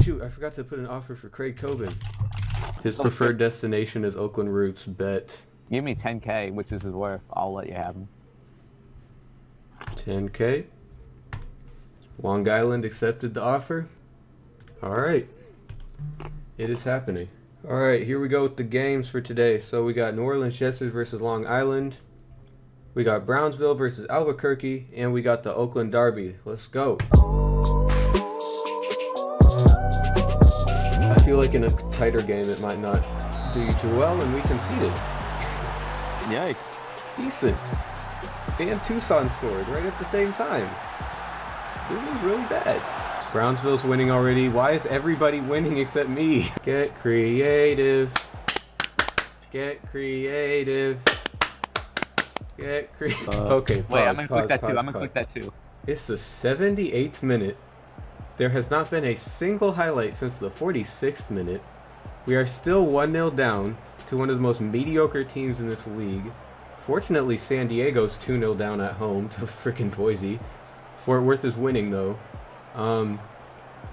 shoot, I forgot to put an offer for Craig Tobin. His preferred destination is Oakland Roots. Bet. Give me 10K, which is his worth. I'll let you have him. 10K. Long Island accepted the offer. Alright. It is happening. Alright, here we go with the games for today. So we got New Orleans Jetsers versus Long Island. We got Brownsville versus Albuquerque. And we got the Oakland Derby. Let's go. I feel like in a tighter game it might not do you too well, and we conceded. Yikes. Decent. And Tucson scored right at the same time. This is really bad. Brownsville's winning already. Why is everybody winning except me? Get creative. Get creative. Get creative. Okay, pause, wait, I'm gonna click that pause, too. I'm gonna pause. click that too. It's the 78th minute. There has not been a single highlight since the 46th minute. We are still 1-0 down to one of the most mediocre teams in this league. Fortunately, San Diego's 2-0 down at home to freaking Boise. Fort Worth is winning though.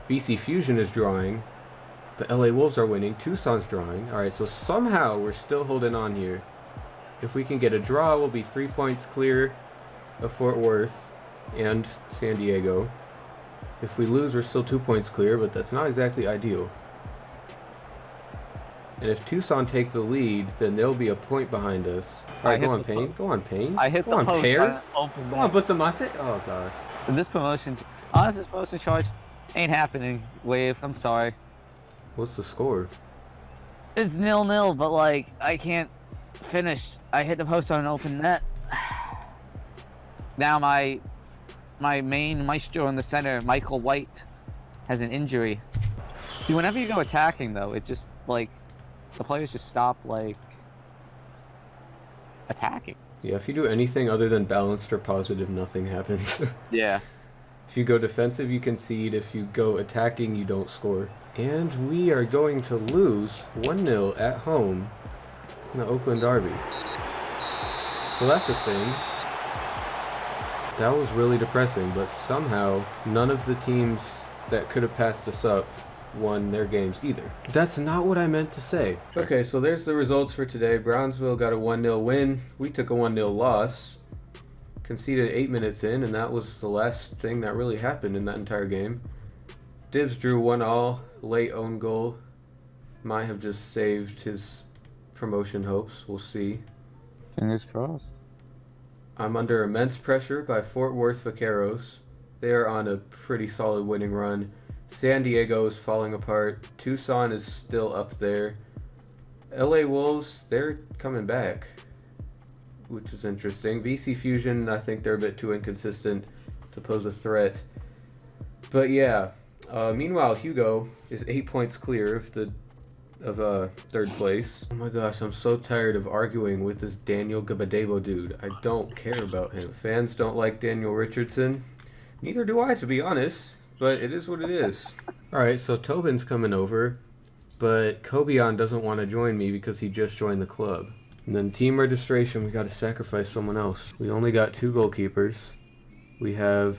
VC Fusion is drawing. The LA Wolves are winning. Tucson's drawing. Alright, so somehow we're still holding on here. If we can get a draw, we'll be 3 points clear of Fort Worth and San Diego. If we lose, we're still 2 points clear, but that's not exactly ideal. And if Tucson take the lead, then they'll be a point behind us. Alright, go on, Payne. Go on, Payne. I hit go the on, post. Pears. Come on, Bustamante. Oh, gosh. This promotion, honestly, this promotion charge ain't happening. Wave, I'm sorry. What's the score? It's 0-0, but like, I can't finish. I hit the post on an open net. Now my main maestro in the center, Michael White, has an injury. See, whenever you go attacking though, it just like the players just stop like attacking. Yeah, if you do anything other than balanced or positive, nothing happens. Yeah. If you go defensive, you concede. If you go attacking, you don't score. And we are going to lose 1-0 at home in the Oakland Derby. So that's a thing. That was really depressing, but somehow none of the teams that could have passed us up won their games either. That's not what I meant to say. Okay, so there's the results for today. Brownsville got a 1-0 win. We took a 1-0 loss. Conceded 8 minutes in, and that was the last thing that really happened in that entire game. Divs drew 1-1, late own goal. Might have just saved his promotion hopes. We'll see. Fingers crossed. I'm under immense pressure by Fort Worth Vaqueros. They are on a pretty solid winning run. San Diego is falling apart. Tucson is still up there. LA Wolves, they're coming back, which is interesting. VC Fusion, I think they're a bit too inconsistent to pose a threat. But yeah, meanwhile, Hugo is 8 points clear of third place. Oh my gosh, I'm so tired of arguing with this Daniel Gabadebo dude. I don't care about him. Fans don't like Daniel Richardson. Neither do I, to be honest, but it is what it is. Alright, so Tobin's coming over, but Kobion doesn't want to join me because he just joined the club. And then team registration, we got to sacrifice someone else. We only got 2 goalkeepers. We have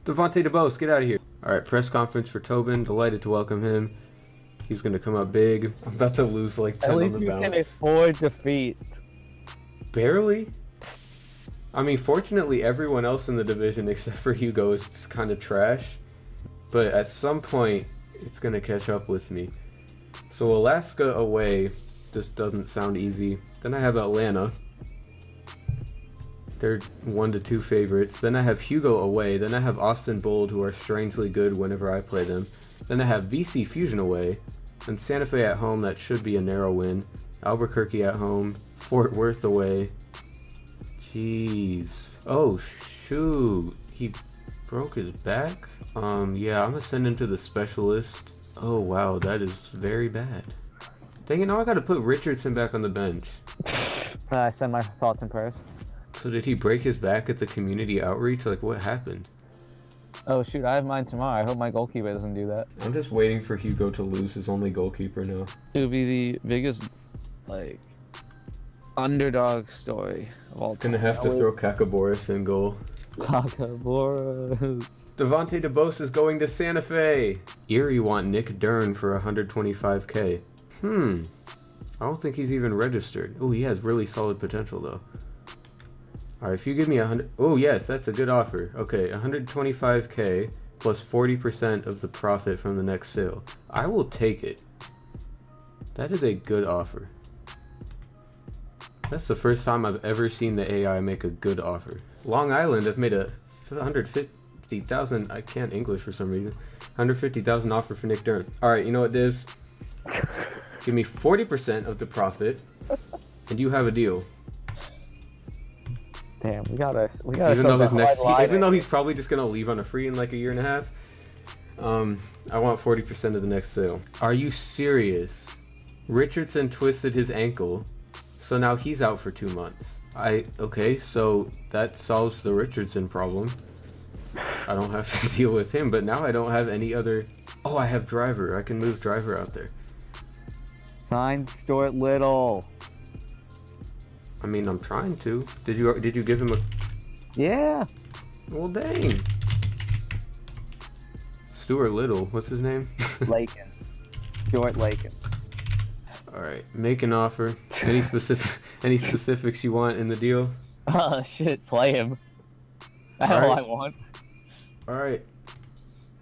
Devontae DeBose, get out of here. Alright, press conference for Tobin, delighted to welcome him. He's going to come up big. I'm about to lose like 10 on the bounce. At least you can afford defeat. Barely? I mean, fortunately, everyone else in the division except for Hugo is kind of trash. But at some point, it's going to catch up with me. So Alaska away just doesn't sound easy. Then I have Atlanta. They're 1-2 favorites. Then I have Hugo away. Then I have Austin Bold, who are strangely good whenever I play them. Then I have VC Fusion away. And Santa Fe at home, that should be a narrow win. Albuquerque at home. Fort Worth away. Jeez. Oh, shoot. He broke his back? Yeah, I'm gonna send him to the specialist. Oh, wow, that is very bad. Dang it, now I gotta put Richardson back on the bench. I send my thoughts and prayers. So did he break his back at the community outreach? Like, what happened? Oh shoot, I have mine tomorrow. I hope my goalkeeper doesn't do that. I'm just waiting for Hugo to lose his only goalkeeper now. It would be the biggest, like, underdog story of all time. Gonna have to throw Kakaboris in goal. Kakaboros. Devontae DeBose is going to Santa Fe. Erie want Nick Dern for 125K. I don't think he's even registered. Oh, he has really solid potential though. All right, if you give me 100, oh yes, that's a good offer. Okay, 125K plus 40% of the profit from the next sale. I will take it. That is a good offer. That's the first time I've ever seen the AI make a good offer. Long Island have made a 150,000, I can't English for some reason, 150,000 offer for Nick Dern. All right, you know what, Divs? Give me 40% of the profit, and you have a deal. Damn, we gotta. Even though he's probably just gonna leave on a free in like a year and a half, I want 40% of the next sale. Are you serious? Richardson twisted his ankle, so now he's out for 2 months. Okay, so that solves the Richardson problem. I don't have to deal with him, but now I don't have any other. Oh, I have Driver. I can move Driver out there. Signed Stuart Little. I mean, I'm trying to. Did you give him a? Yeah. Well, dang. Stuart Little. What's his name? Lakin. Stuart Lakin. All right, make an offer. Any specifics you want in the deal? Oh shit, play him. That's all I want. All right.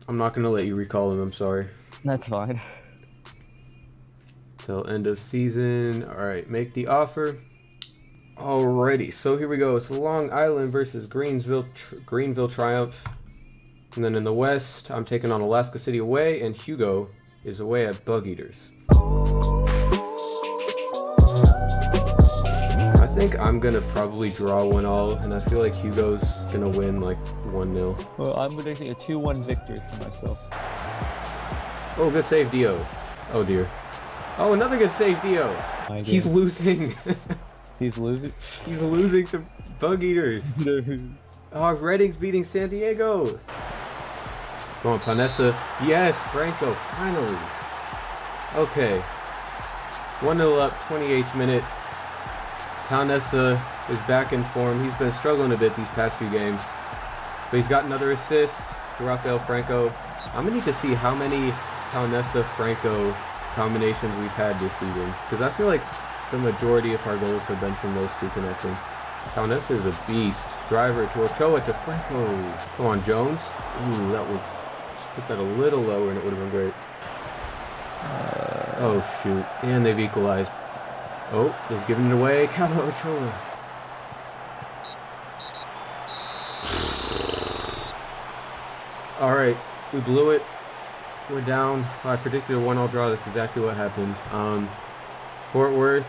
I'm not gonna let you recall him. I'm sorry. That's fine. Till end of season. All right, make the offer. Alrighty, so here we go. It's Long Island versus Greenville Triumph. And then in the West, I'm taking on Alaska City away, and Hugo is away at Bug Eaters. I think I'm gonna probably draw 1-1, and I feel like Hugo's gonna win like 1-0. Well, I'm predicting a 2-1 victory for myself. Oh, good save, Dio. Oh dear. Oh, another good save, Dio. He's losing. He's losing? He's losing to Bug Eaters. Oh, Redding's beating San Diego. Come on, Panessa. Yes, Franco, finally. Okay. 1-0 up, 28th minute. Panessa is back in form. He's been struggling a bit these past few games. But he's got another assist to Rafael Franco. I'm going to need to see how many Panessa-Franco combinations we've had this season. Because I feel like the majority of our goals have been from those two connecting. Panessa is a beast. Driver to Ochoa to Franco. Come on, Jones. Ooh, that was... Just put that a little lower and it would have been great. Oh, shoot. And they've equalized. Oh, they've given it away. Counter Ochoa. Alright, we blew it. We're down. Well, I predicted a 1-1 draw. That's exactly what happened. Fort Worth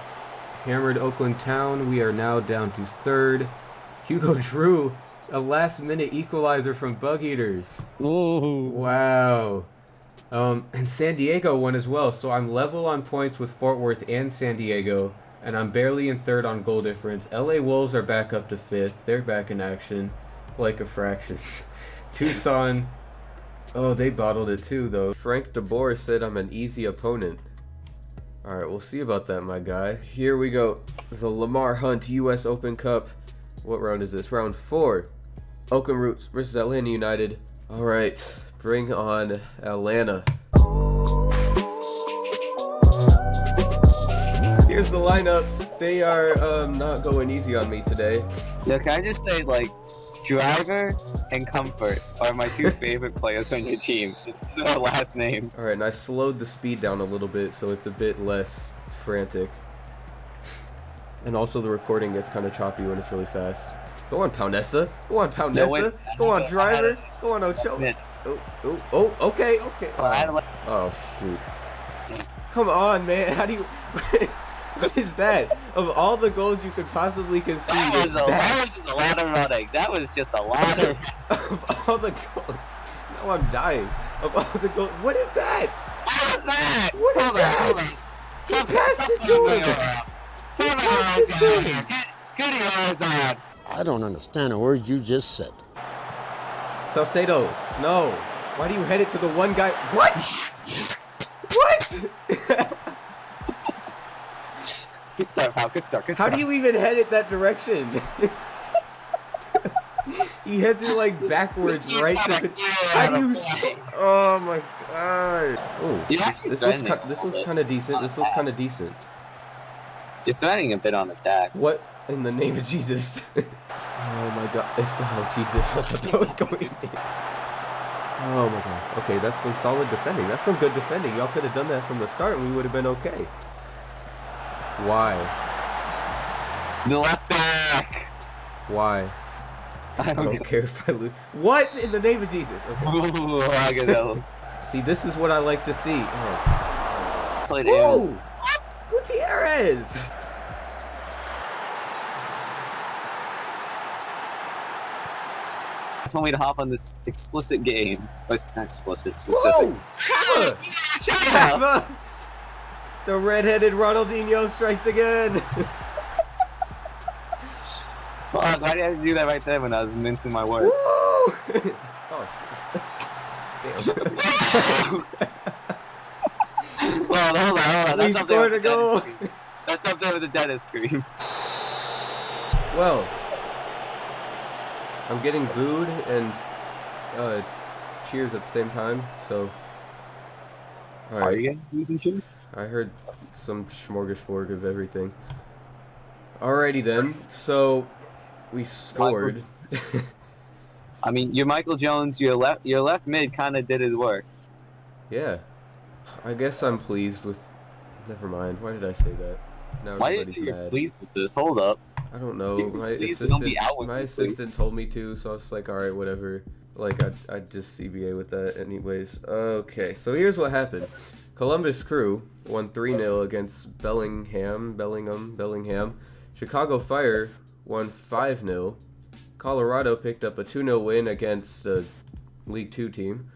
hammered Oakland Town. We are now down to 3rd. Hugo drew a last-minute equalizer from Bug Eaters. Ooh. Wow. And San Diego won as well. So I'm level on points with Fort Worth and San Diego. And I'm barely in 3rd on goal difference. LA Wolves are back up to 5th. They're back in action like a fraction. Tucson... Oh, they bottled it too, though. Frank DeBoer said I'm an easy opponent. Alright, we'll see about that, my guy. Here we go. The Lamar Hunt U.S. Open Cup. What round is this? Round 4. Oakland Roots versus Atlanta United. Alright, bring on Atlanta. Here's the lineups. They are not going easy on me today. Yeah, can I just say, like, Driver and Comfort are my two favorite players on your team. These are their last names. Alright, and I slowed the speed down a little bit so it's a bit less frantic. And also the recording gets kind of choppy when it's really fast. Go on, Panessa. Go on, Panessa. Go on, Driver. Go on, Ochoa. Oh, okay. Oh, shoot. Come on, man. How do you... What is that? Of all the goals you could possibly concede, that was a lot of running. That was just a lot of... Of all the goals. Now I'm dying. Of all the goals. What is that? What was that? What is that? He passed it to him. Get yours on. I don't understand a word you just said. Salcedo, no. Why do you head it to the one guy? What? What? Good start, pal. Good start. How do you even head it that direction? He heads it like backwards right to the. How do you? Oh my god! Oh, this looks kind of decent. This looks kind of decent. You're threatening a bit on attack. What in the name of Jesus? Oh my god! Oh Jesus! I thought that was going in. Oh my god. Okay, that's some solid defending. That's some good defending. Y'all could have done that from the start and we would have been okay. Why? The left back. Why? I don't care if I lose. What in the name of Jesus? Okay. Ooh, I get that. See, this is what I like to see. Oh. Played Whoa! Gutierrez! Told me to hop on this explicit game. Or not explicit, specific. Whoa! Kava! The red-headed Ronaldinho strikes again. Fuck, why did I do that right there when I was mincing my words? Whoa! Oh, damn. Well, hold on. We scored a goal. That's up there with the dentist scream. Well, I'm getting booed and cheers at the same time, so. All right. Are you getting booze and cheers? I heard some smorgasbord of everything. Alrighty then, so we scored. I mean, your Michael Jones, your left mid kind of did his work. Yeah, I guess I'm pleased with. Never mind. Why did I say that? Now Why did everybody's you mad. pleased with this? Hold up. I don't know. My Please don't be out with assistant told me to, so I was like, all right, whatever. Like I'd just CBA with that anyways. Okay, so here's what happened. Columbus Crew won 3-0 against Bellingham. Chicago Fire won 5-0. Colorado picked up a 2-0 win against the League 2 team.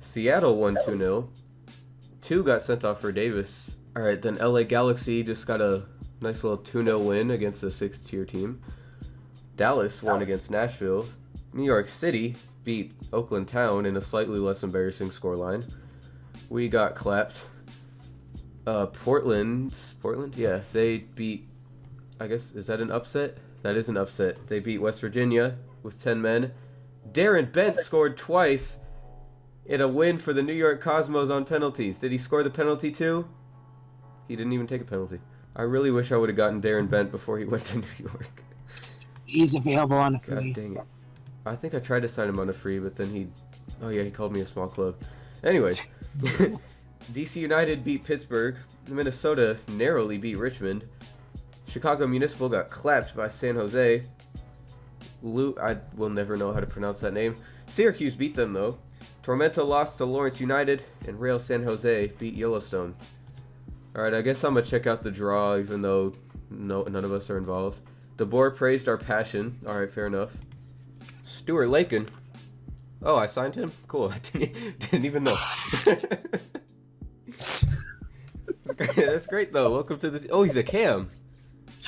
Seattle won 2-0. 2 got sent off for Davis. All right, then LA Galaxy just got a nice little 2-0 win against a 6th tier team. Dallas won against Nashville. New York City beat Oakland Town in a slightly less embarrassing scoreline. We got clapped. Portland, yeah, they beat, I guess, is that an upset? That is an upset. They beat West Virginia with 10 men. Darren Bent scored twice in a win for the New York Cosmos on penalties. Did he score the penalty too? He didn't even take a penalty. I really wish I would have gotten Darren Bent before he went to New York. He's available on a free. Gosh dang it. I think I tried to sign him on a free, but then he called me a small club. Anyways, DC United beat Pittsburgh. Minnesota narrowly beat Richmond. Chicago Municipal got clapped by San Jose. I will never know how to pronounce that name. Syracuse beat them though. Tormento lost to Lawrence United, and Real San Jose beat Yellowstone. Alright, I guess I'm going to check out the draw, even though none of us are involved. DeBoer praised our passion. Alright, fair enough. Stuart Lakin. Oh, I signed him? Cool. I didn't even know. That's great, though. Welcome to this. Oh, he's a cam.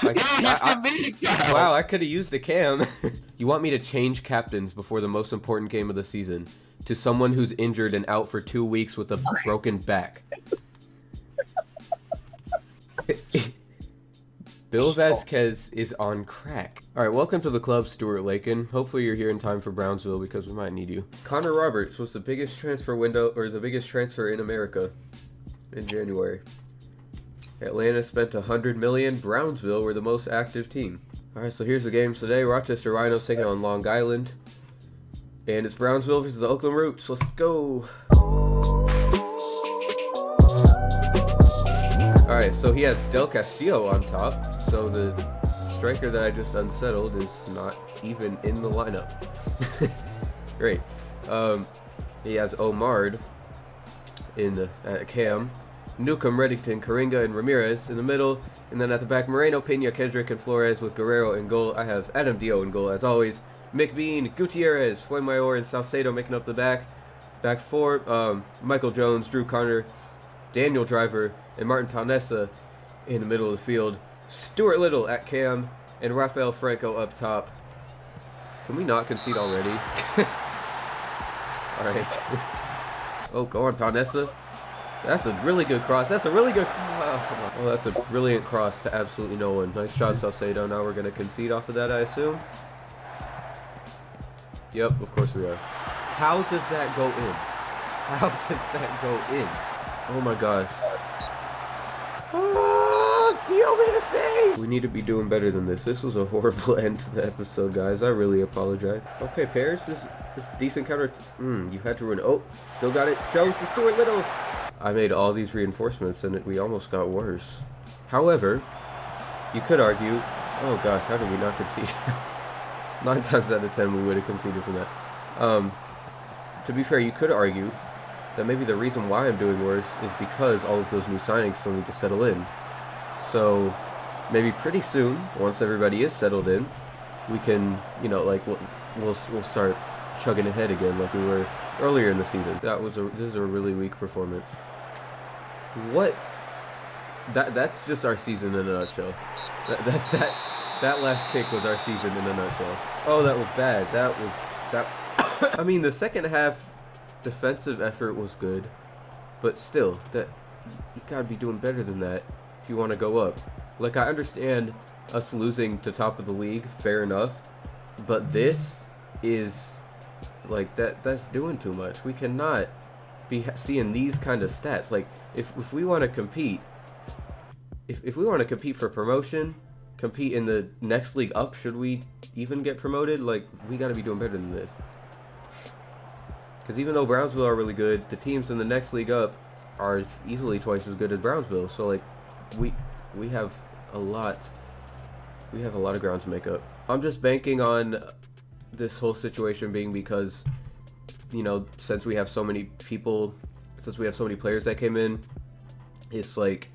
Wow, I could have used a cam. You want me to change captains before the most important game of the season to someone who's injured and out for 2 weeks with a broken back. Bill Vasquez is on crack. Alright, welcome to the club, Stuart Lakin. Hopefully you're here in time for Brownsville because we might need you. Connor Roberts was the biggest transfer window, or the biggest transfer in America in January. Atlanta spent $100 million. Brownsville were the most active team. Alright, so here's the games today. Rochester Rhinos taking on Long Island. And it's Brownsville versus the Oakland Roots. Let's go. Alright, so he has Del Castillo on top. So the striker that I just unsettled is not even in the lineup. Great. He has Omard in the cam. Newcomb, Reddington, Karinga, and Ramirez in the middle. And then at the back, Moreno, Pena, Kendrick, and Flores with Guerrero in goal. I have Adam Dio in goal, as always. McBean, Gutierrez, Fuenmayor, and Salcedo making up the back. Back four, Michael Jones, Drew Connor, Daniel Driver, and Martin Paunessa in the middle of the field. Stuart Little at cam, and Rafael Franco up top. Can we not concede already? Alright. Oh, go on, Paunessa. That's a really good cross. That's a really good cross. Oh, that's a brilliant cross to absolutely no one. Nice shot, Salcedo. Now we're going to concede off of that, I assume. Yep, of course we are. How does that go in? How does that go in? Oh my gosh. Dio made a save! We need to be doing better than this. This was a horrible end to the episode, guys. I really apologize. Okay, Paris is decent counter. You had to run. Oh, still got it. Jones to Stuart Little. I made all these reinforcements and we almost got worse. However, you could argue, oh gosh, how did we not concede? 9 times out of 10 we would have conceded from that. To be fair, you could argue that maybe the reason why I'm doing worse is because all of those new signings still need to settle in. So maybe pretty soon, once everybody is settled in, we can, you know, like we'll start chugging ahead again like we were earlier in the season. This is a really weak performance. What? That's just our season in a nutshell. That last kick was our season in a nutshell. Oh, that was bad. I mean, the second half defensive effort was good, but still, you gotta be doing better than that if you want to go up. Like, I understand us losing to top of the league, fair enough, but this is like that's doing too much. We cannot be seeing these kind of stats. Like, if we want to compete, if we want to compete for promotion, compete in the next league up, should we even get promoted, like, we got to be doing better than this. Because even though Brownsville are really good, the teams in the next league up are easily twice as good as Brownsville. So, like, we have a lot of ground to make up. I'm just banking on this whole situation being because, you know, since we have so many players that came in, it's like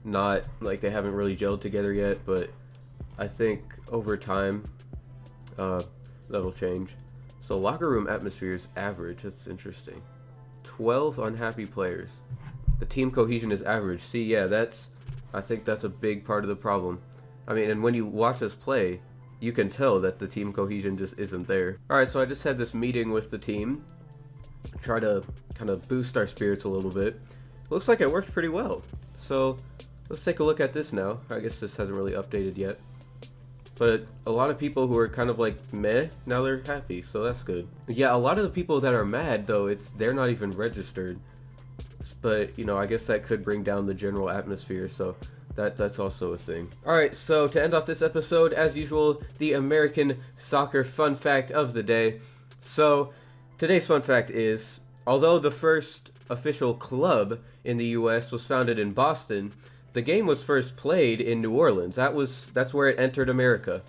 not like they haven't really gelled together yet, but I think over time that'll change. So locker room atmosphere is average. That's interesting. 12 unhappy players. The team cohesion is average. See, yeah, I think that's a big part of the problem. I mean, and when you watch us play, you can tell that the team cohesion just isn't there. Alright, so I just had this meeting with the team. Try to kind of boost our spirits a little bit. Looks like it worked pretty well. So let's take a look at this now. I guess this hasn't really updated yet. But a lot of people who are kind of like meh, now they're happy, so that's good. Yeah, a lot of the people that are mad though, they're not even registered. But, you know, I guess that could bring down the general atmosphere, so that's also a thing. Alright, so to end off this episode, as usual, the American soccer fun fact of the day. So, today's fun fact is, although the first official club in the US was founded in Boston, the game was first played in New Orleans. That's where it entered America.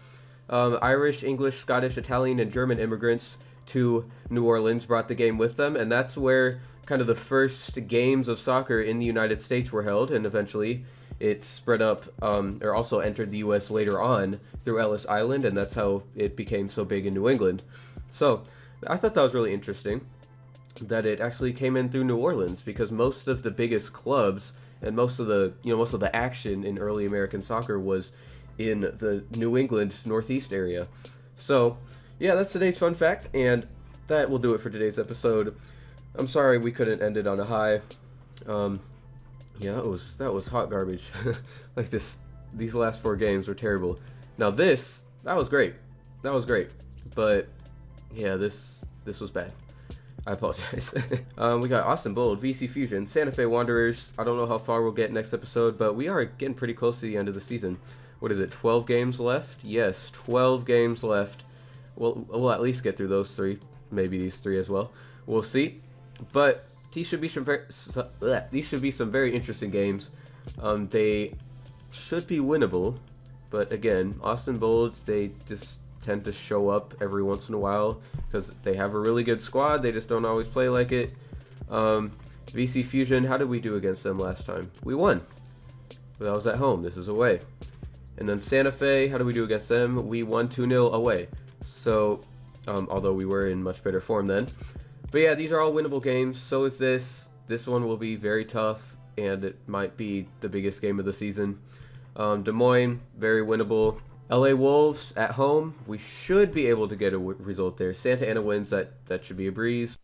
Irish, English, Scottish, Italian, and German immigrants to New Orleans brought the game with them, and that's where kind of the first games of soccer in the United States were held, and eventually it spread up, or also entered the US later on through Ellis Island, and that's how it became so big in New England. So I thought that was really interesting that it actually came in through New Orleans, because most of the biggest clubs and most of the action in early American soccer was in the New England Northeast area. So yeah, that's today's fun fact, and that will do it for today's episode. I'm sorry we couldn't end it on a high. Yeah, that was hot garbage. Like these last 4 games were terrible. Now that was great. That was great. But yeah, this was bad. I apologize. We got Austin Bold, VC Fusion, Santa Fe Wanderers. I don't know how far we'll get next episode, but we are getting pretty close to the end of the season. What is it, 12 games left? Yes, 12 games left. We'll at least get through those 3. Maybe these 3 as well. We'll see. But these should be some very interesting games. They should be winnable, but again, Austin Bold, they just tend to show up every once in a while because they have a really good squad. They just don't always play like it. VC Fusion, how did we do against them last time? We won. But that was at home. This is away. And then Santa Fe, how did we do against them? We won 2-0 away. So, although we were in much better form then. But yeah, these are all winnable games. So is this. This one will be very tough, and it might be the biggest game of the season. Des Moines, very winnable. LA Wolves at home, we should be able to get a result there. Santa Ana wins, that should be a breeze.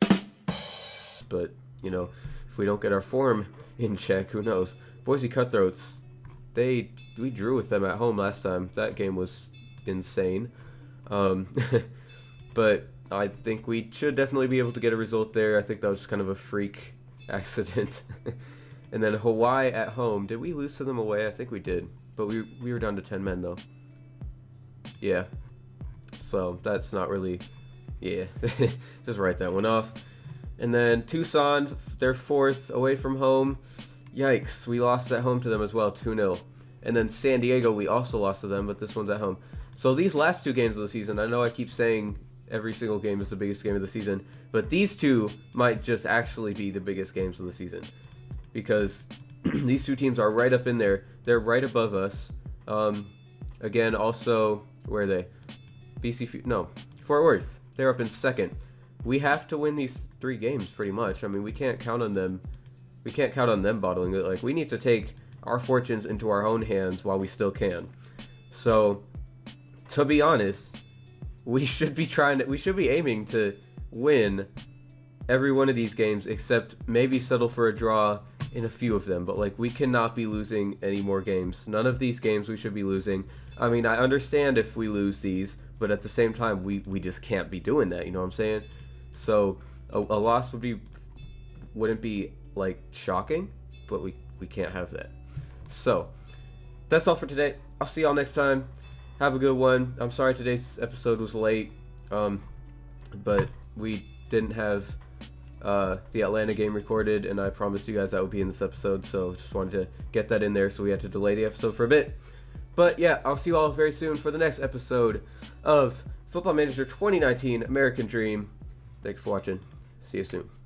But, you know, if we don't get our form in check, who knows? Boise Cutthroats, we drew with them at home last time. That game was insane. But I think we should definitely be able to get a result there. I think that was kind of a freak accident. And then Hawaii at home. Did we lose to them away? I think we did. But we were down to 10 men, though. Yeah. So that's not really... Yeah. Just write that one off. And then Tucson, they're 4th away from home. Yikes. We lost at home to them as well, 2-0. And then San Diego, we also lost to them, but this one's at home. So these last 2 games of the season, I know I keep saying every single game is the biggest game of the season, but these 2 might just actually be the biggest games of the season. Because these 2 teams are right up in there. They're right above us. Again, also, where are they? Fort Worth. They're up in 2nd. We have to win these 3 games pretty much. I mean, we can't count on them. We can't count on them bottling it. Like, we need to take our fortunes into our own hands while we still can. So, to be honest, we should be aiming to win every one of these games, except maybe settle for a draw in a few of them. But like, we cannot be losing any more games. None of these games we should be losing. I mean, I understand if we lose these, but at the same time, we just can't be doing that. You know what I'm saying? So a loss wouldn't be like shocking, but we can't have that. So that's all for today. I'll see y'all next time. Have a good one. I'm sorry today's episode was late, but we didn't have the Atlanta game recorded, and I promised you guys that would be in this episode, so just wanted to get that in there, so we had to delay the episode for a bit. But yeah, I'll see you all very soon for the next episode of Football Manager 2019 American Dream. Thanks for watching. See you soon.